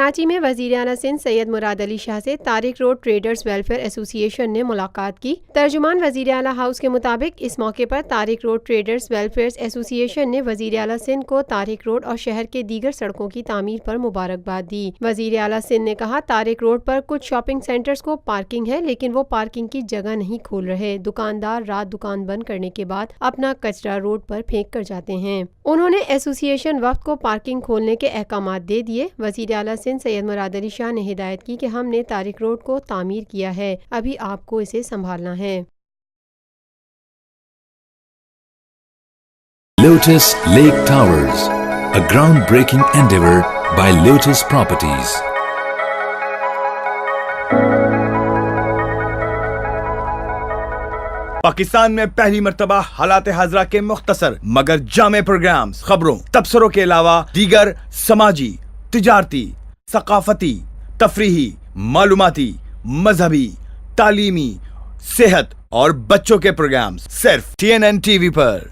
کراچی میں وزیر اعلیٰ سندھ سید مراد علی شاہ سے طارق روڈ ٹریڈرز ویلفیئر ایسوسی ایشن نے ملاقات کی۔ ترجمان وزیر اعلیٰ ہاؤس کے مطابق اس موقع پر طارق روڈ ٹریڈرز ویلفیئر ایسوسی ایشن نے وزیر اعلیٰ سندھ کو طارق روڈ اور شہر کے دیگر سڑکوں کی تعمیر پر مبارکباد دی۔ وزیر اعلیٰ سندھ نے کہا، طارق روڈ پر کچھ شاپنگ سینٹرز کو پارکنگ ہے لیکن وہ پارکنگ کی جگہ نہیں کھول رہے۔ دکاندار رات دکان بند کرنے کے بعد اپنا کچرا روڈ پر پھینک کر جاتے ہیں۔ انہوں نے ایسوسی ایشن وفد کو پارکنگ کھولنے کے احکامات دے دیے۔ وزیر اعلیٰ سندھ سید مراد علی شاہ نے ہدایت کی کہ ہم نے طارق روڈ کو تعمیر کیا ہے، ابھی آپ کو اسے سنبھالنا ہے۔ Lotus Lake Towers, a groundbreaking endeavor by Lotus Properties. Pakistan میں پہلی مرتبہ حالات حاضرہ کے مختصر مگر جامع پروگرامز، خبروں، تبصروں کے علاوہ دیگر سماجی، تجارتی، ثقافتی، تفریحی، معلوماتی، مذہبی، تعلیمی، صحت اور بچوں کے پروگرامز صرف TNN TV پر۔